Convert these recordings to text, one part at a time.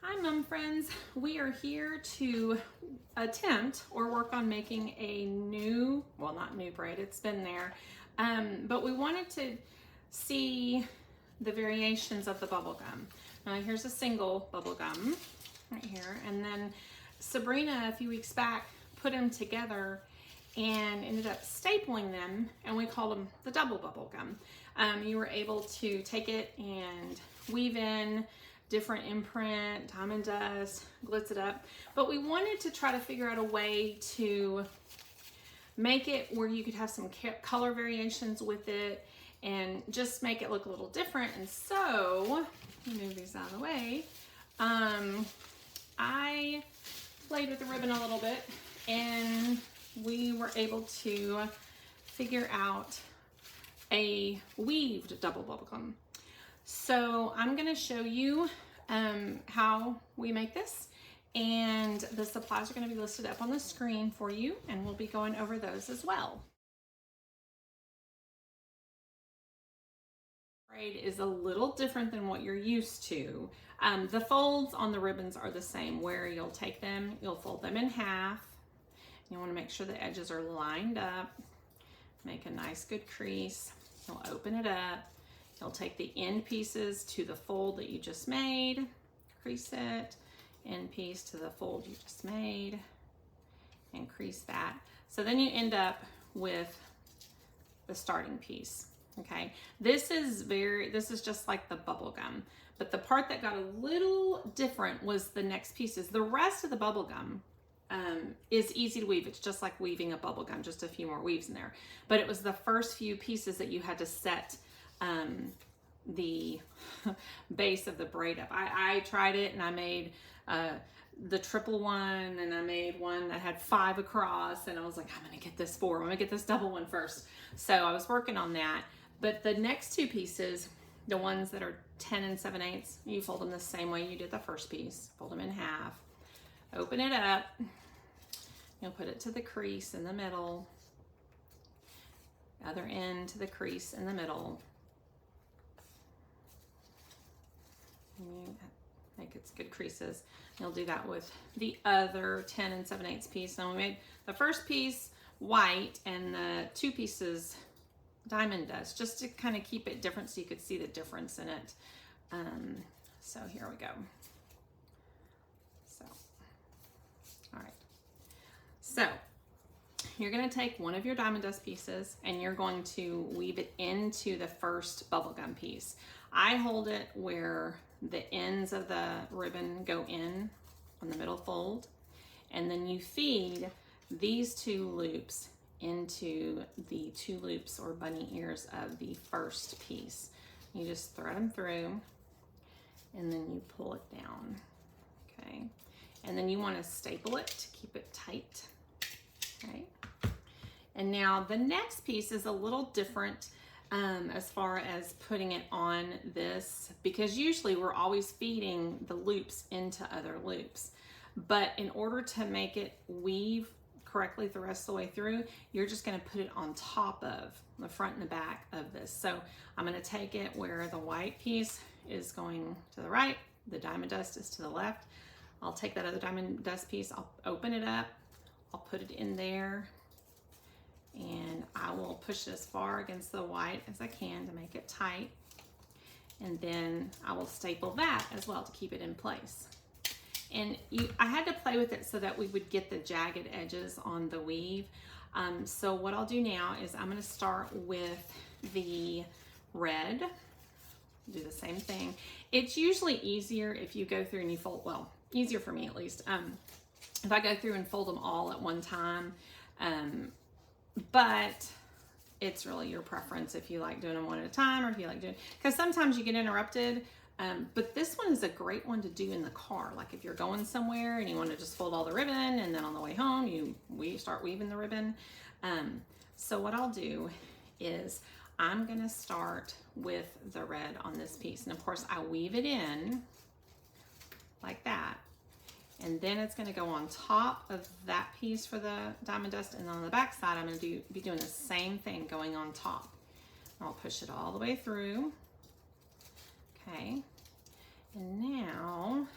Hi Mum Friends, we are here to attempt or work on making a new, well not new braid, it's been there, but we wanted to see the variations of the bubblegum. Now here's a single bubblegum right here, and then Sabrina a few weeks back put them together and ended up stapling them, and we called them the double bubblegum. You were able to take it and weave in different imprint, diamond dust, glitz it up. But we wanted to try to figure out a way to make it where you could have some color variations with it and just make it look a little different. And so, let me move these out of the way. I played with the ribbon a little bit and we were able to figure out a weaved double bubblegum. So I'm going to show you how we make this, and the supplies are going to be listed up on the screen for you, and we'll be going over those as well. Braid is a little different than what you're used to. The folds on the ribbons are the same, where you'll take them, you'll fold them in half. You want to make sure the edges are lined up, make a nice good crease. You'll open it up. You'll take the end pieces to the fold that you just made, crease it, end piece to the fold you just made, and crease that. So then you end up with the starting piece, okay? This is just like the bubble gum, but the part that got a little different was the next pieces. The rest of the bubble gum is easy to weave. It's just like weaving a bubble gum, just a few more weaves in there. But it was the first few pieces that you had to set the base of the braid up. I tried it and I made the triple one, and I made one that had 5 across, and I was like, I'm gonna get this 4. I'm gonna get this double one first. So I was working on that. But the next 2 pieces, the ones that are 10 and 7/8, you fold them the same way you did the first piece. Fold them in half, open it up, you'll put it to the crease in the middle, other end to the crease in the middle. And you make its good creases. You'll do that with the other 10 and 7/8 piece. And we made the first piece white and the 2 pieces diamond dust, just to kind of keep it different so you could see the difference in it. So here we go. So, all right. So you're going to take one of your diamond dust pieces and you're going to weave it into the first bubblegum piece. I hold it where the ends of the ribbon go in on the middle fold, and then you feed these 2 loops into the 2 loops or bunny ears of the first piece. You just thread them through and then you pull it down, okay? And then you want to staple it to keep it tight, okay? And now the next piece is a little different as far as putting it on this, because usually we're always feeding the loops into other loops. But in order to make it weave correctly the rest of the way through, you're just going to put it on top of the front and the back of this. So I'm going to take it where the white piece is going to the right, the diamond dust is to the left. I'll take that other diamond dust piece, I'll open it up, I'll put it in there, and I will push it as far against the white as I can to make it tight. And then I will staple that as well to keep it in place. And I had to play with it so that we would get the jagged edges on the weave. So what I'll do now is I'm going to start with the red. Do the same thing. It's usually easier if you go through and you fold, well, easier for me at least, if I go through and fold them all at one time. But it's really your preference if you like doing them one at a time, or if you like doing, because sometimes you get interrupted. But this one is a great one to do in the car. Like if you're going somewhere and you want to just fold all the ribbon, and then on the way home, we start weaving the ribbon. So what I'll do is I'm going to start with the red on this piece. And of course I weave it in like that. And then it's going to go on top of that piece for the diamond dust, and on the back side I'm going to be doing the same thing going on top. I'll push it all the way through. Okay, and now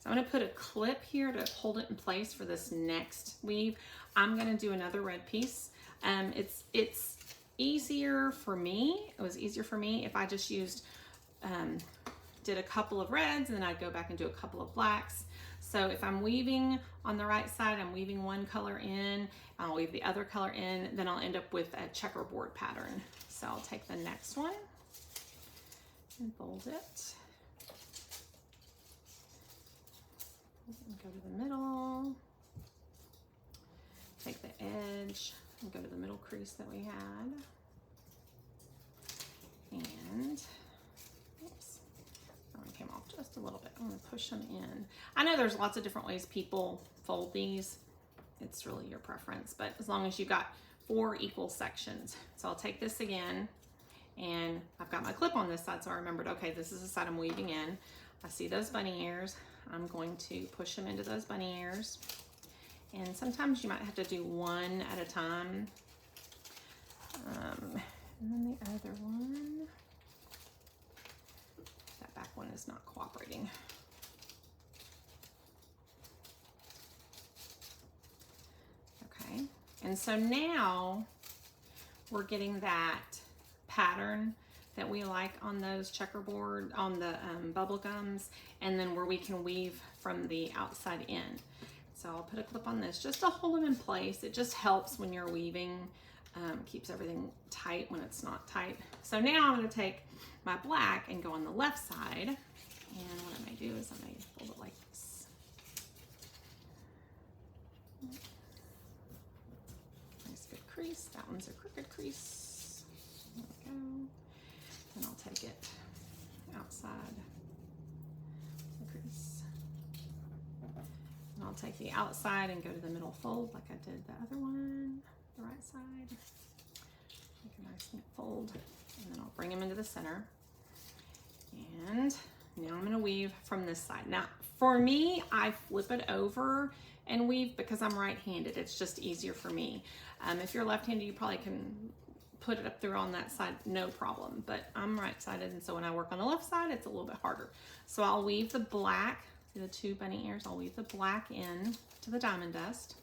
So I'm going to put a clip here to hold it in place for this next weave. I'm going to do another red piece. It's easier for me. It was easier for me if I just used, did a couple of reds and then I'd go back and do a couple of blacks. So if I'm weaving on the right side, I'm weaving one color in, I'll weave the other color in, then I'll end up with a checkerboard pattern. So I'll take the next one and fold it. And go to the middle. Take the edge and go to the middle crease that we had. And oops, that one came off just a little bit. I'm going to push them in. I know there's lots of different ways people fold these. It's really your preference, but as long as you got 4 equal sections. So I'll take this again, and I've got my clip on this side, so I remembered, okay, this is the side I'm weaving in. I see those bunny ears. I'm going to push them into those bunny ears. And sometimes you might have to do one at a time. And then the other one, that back one is not cooperating. Okay, and so now we're getting that pattern that we like on those checkerboard, on the Bubblegums, and then where we can weave from the outside in. So I'll put a clip on this just to hold them in place. It just helps when you're weaving, keeps everything tight when it's not tight. So now I'm going to take my black and go on the left side, and what I may do is I may fold it like this. Nice good crease. That one's a crooked crease. There we go. And I'll take it outside the crease. And I'll take the outside and go to the middle fold like I did the other one, the right side. Make a nice neat fold. And then I'll bring them into the center. And now I'm going to weave from this side. Now, for me, I flip it over and weave because I'm right-handed. It's just easier for me. If you're left-handed, you probably can put it up through on that side, no problem. But I'm right-sided, and so when I work on the left side, it's a little bit harder. So I'll weave the black, see the 2 bunny ears, I'll weave the black in to the diamond dust.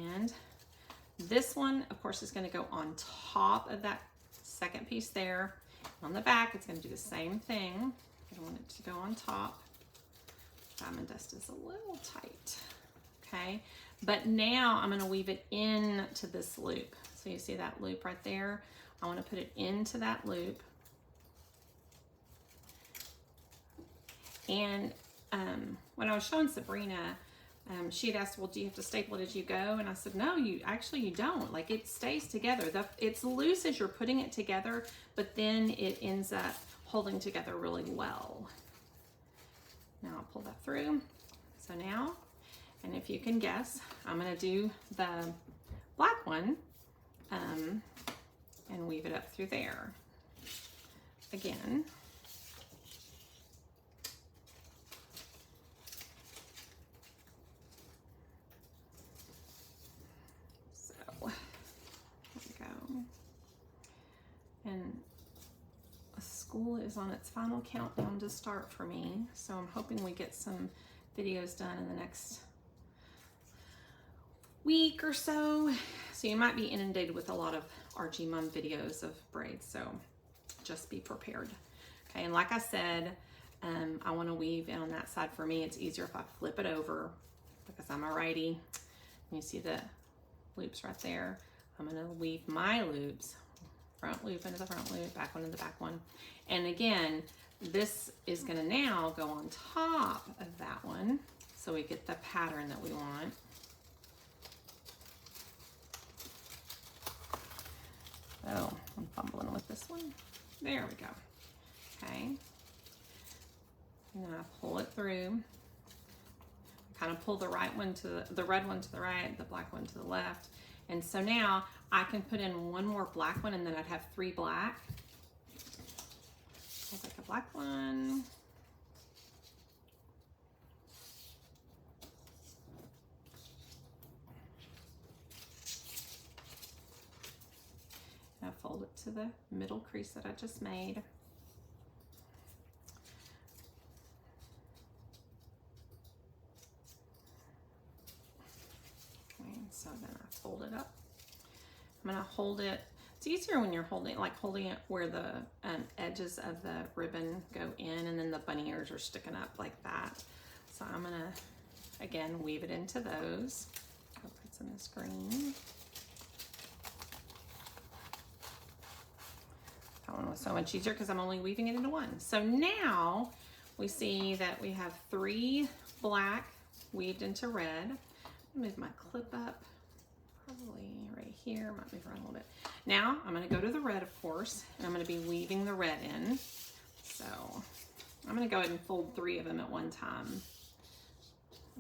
And this one, of course, is going to go on top of that second piece there. On the back, it's going to do the same thing. I want it to go on top. Diamond dust is a little tight, okay? But now I'm going to weave it into this loop. So you see that loop right there? I want to put it into that loop. And when I was showing Sabrina, she had asked, well, do you have to staple it as you go? And I said, no, you don't. Like, it stays together. It's loose as you're putting it together, but then it ends up holding together really well. Now I'll pull that through. So now, and if you can guess, I'm going to do the black one and weave it up through there. Again. So, there we go. And school is on its final countdown to start for me, so I'm hoping we get some videos done in the next week or so. So you might be inundated with a lot of RG Mom videos of braids, so just be prepared. Okay, and like I said, I want to weave in on that side. For me, it's easier if I flip it over because I'm a righty. You see the loops right there. I'm going to weave my loops, front loop into the front loop, back one into the back one. And again, this is going to now go on top of that one, so we get the pattern that we want. Oh, I'm fumbling with this one. There we go. Okay. And then I pull it through. Kind of pull the right one to the red one to the right, the black one to the left. And so now I can put in one more black one, and then I'd have 3 black. I'll take a black one. And I fold it to the middle crease that I just made. I'm gonna hold it. It's easier when you're holding it where the edges of the ribbon go in and then the bunny ears are sticking up like that. So I'm gonna, again, weave it into those. Hope it's in this green. That one was so much easier because I'm only weaving it into one. So now we see that we have 3 black weaved into red. Move my clip up, probably right here, might move around a little bit. Now I'm gonna go to the red, of course, and I'm gonna be weaving the red in. So I'm gonna go ahead and fold 3 of them at one time.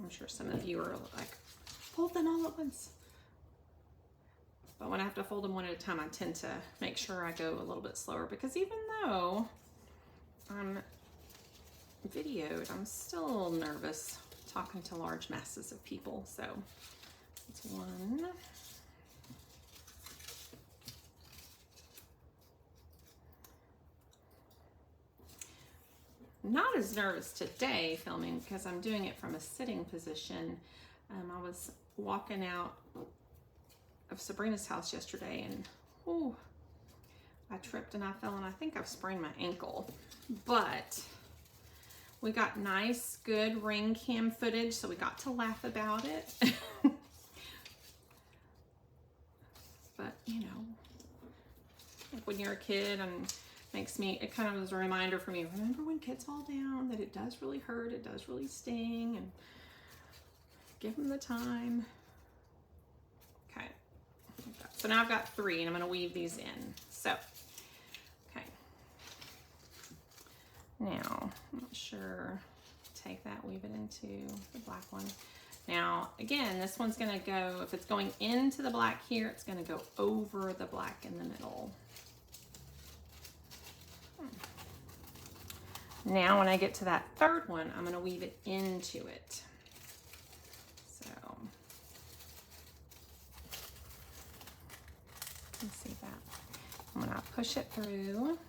I'm sure some of you are like, fold them all at once. But when I have to fold them one at a time, I tend to make sure I go a little bit slower because even though I'm videoed, I'm still a little nervous talking to large masses of people. So it's 1. Not as nervous today filming because I'm doing it from a sitting position. I was walking out of Sabrina's house yesterday and ooh, I tripped and I fell and I think I've sprained my ankle. But we got nice, good ring cam footage, so we got to laugh about it. But you know, like when you're a kid, and it kind of is a reminder for me, remember when kids fall down, that it does really hurt, it does really sting, and give them the time. Okay, so now I've got 3 and I'm gonna weave these in. So, okay. Now, I'm not sure, take that, weave it into the black one. Now, again, this one's gonna go, if it's going into the black here, it's gonna go over the black in the middle. Now, when I get to that 3rd one, I'm gonna weave it into it. So, let's see that. I'm gonna push it through.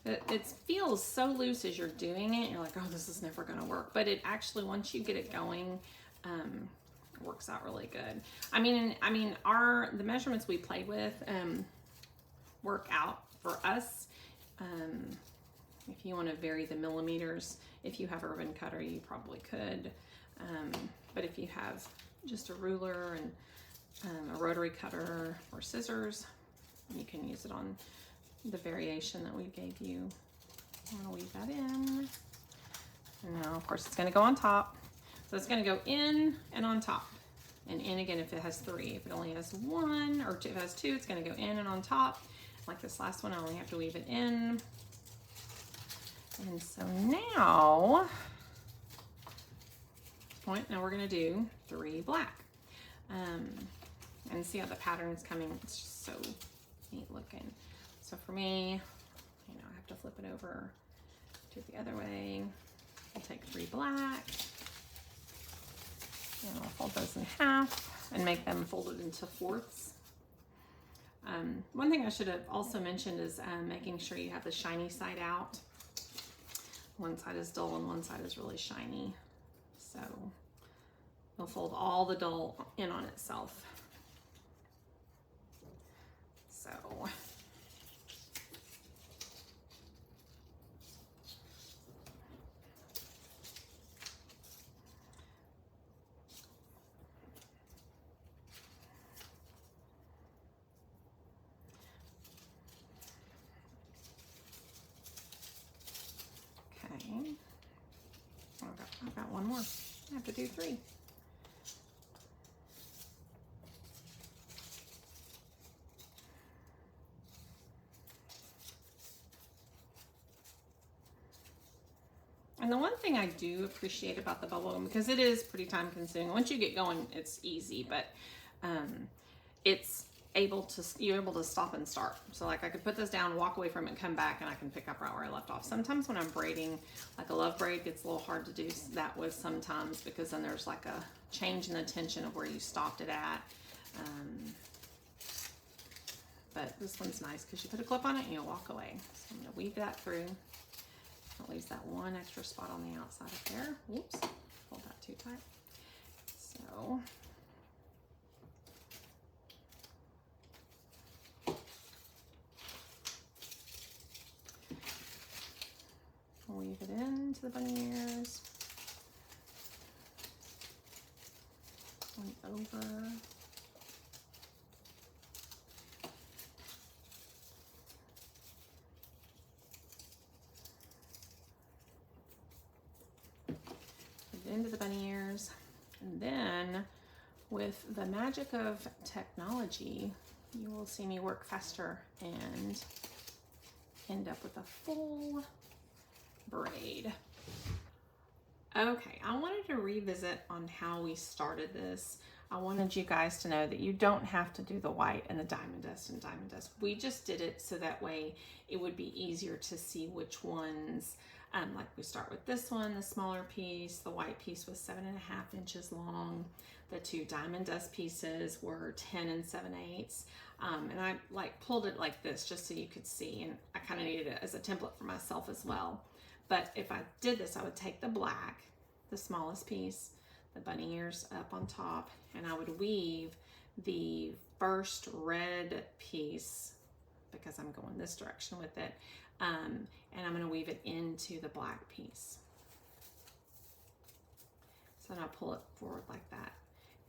It feels so loose as you're doing it. You're like, oh, this is never gonna work. But it actually, once you get it going, it works out really good. I mean, the measurements we played with work out for us. If you want to vary the millimeters, if you have a ribbon cutter, you probably could. But if you have just a ruler and a rotary cutter or scissors, you can use it on the variation that we gave you. I'm gonna weave that in. And now, of course, it's gonna go on top. So it's gonna go in and on top. And in again if it has 3. If it only has 1, or if it has 2, it's gonna go in and on top. Like this last one, I only have to weave it in. And so now, now we're gonna do 3 black. And see how the pattern's coming. It's just so neat looking. So for me, I have to flip it over, do it the other way. I'll take 3 black, and I'll fold those in half and make them folded into 4ths. One thing I should have also mentioned is making sure you have the shiny side out. One side is dull and one side is really shiny. So you'll fold all the dull in on itself. So I've got one more. I have to do 3. And the one thing I do appreciate about the bubblegum, because it is pretty time consuming. Once you get going, it's easy, but you're able to stop and start. So like I could put this down, walk away from it, come back, and I can pick up right where I left off. Sometimes when I'm braiding, like a love braid gets a little hard to do that with sometimes, because then there's like a change in the tension of where you stopped it at. But this one's nice because you put a clip on it and you'll walk away. So I'm gonna weave that through. That leaves that one extra spot on the outside of there. Whoops, hold that too tight. So weave it into the bunny ears. One over. Into the bunny ears, and then with the magic of technology, you will see me work faster and end up with a full braid. Okay, I wanted to revisit on how we started this. I wanted you guys to know that you don't have to do the white and the diamond dust and diamond dust. We just did it so that way it would be easier to see which ones. Like we start with this one, the smaller piece. The white piece was 7.5 inches long. The two diamond dust pieces were 10 7/8. And I like pulled it like this just so you could see, and I kind of needed it as a template for myself as well. But if I did this, I would take the black, the smallest piece, the bunny ears up on top, and I would weave the first red piece, because I'm going this direction with it, and I'm going to weave it into the black piece. So then I'll pull it forward like that,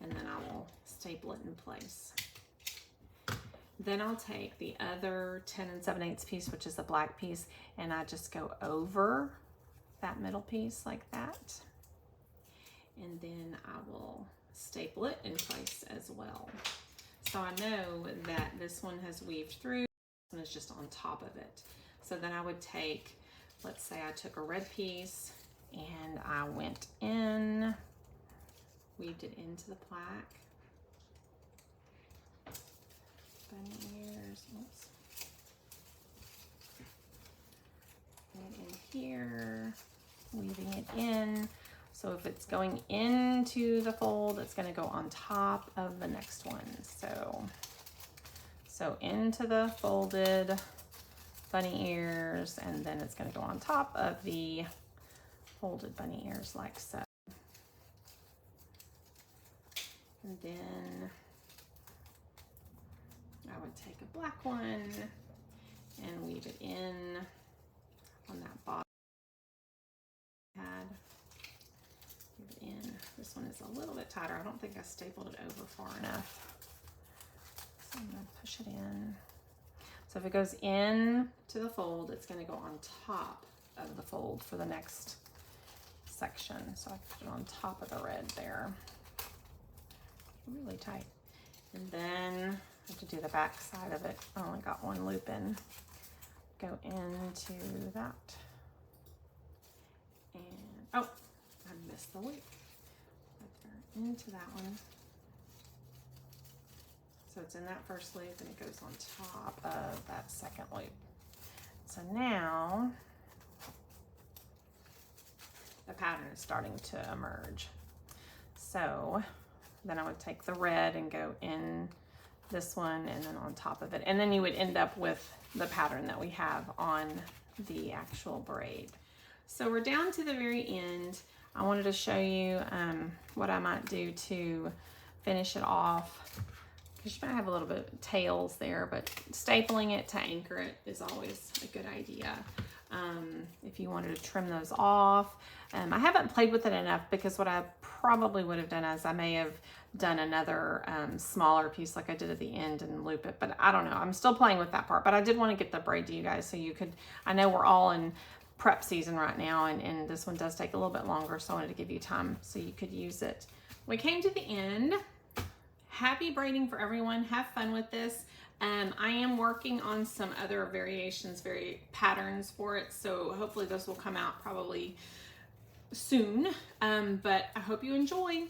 and then I will staple it in place. Then I'll take the other 10 7/8 piece, which is the black piece, and I just go over that middle piece like that. And then I will staple it in place as well. So I know that this one has weaved through, this one is just on top of it. So then I would take, let's say I took a red piece and I went in, weaved it into the black. Bunny ears, oops. And in here, weaving it in. So if it's going into the fold, it's going to go on top of the next one. So into the folded bunny ears, and then it's going to go on top of the folded bunny ears like so. And then I would take a black one and weave it in on that bottom pad. Weave it in. This one is a little bit tighter. I don't think I stapled it over far enough. So I'm going to push it in. So if it goes in to the fold, it's going to go on top of the fold for the next section. So I put it on top of the red there. Really tight. And then I have to do the back side of it. I only got one loop in. Go into that. And, oh, I missed the loop. Into that one. So it's in that first loop and it goes on top of that second loop. So now the pattern is starting to emerge. So then I would take the red and go in this one and then on top of it. And then you would end up with the pattern that we have on the actual braid. So we're down to the very end. I wanted to show you what I might do to finish it off, because you might have a little bit of tails there, but stapling it to anchor it is always a good idea. If you wanted to trim those off. I haven't played with it enough, because what I probably would have done is I may have done another smaller piece like I did at the end and loop it, but I don't know. I'm still playing with that part, but I did want to get the braid to you guys so you could, I know we're all in prep season right now, and this one does take a little bit longer, so I wanted to give you time so you could use it. We came to the end. Happy braiding for everyone. Have fun with this. I am working on some other variations, patterns for it, so hopefully this will come out probably soon, but I hope you enjoy.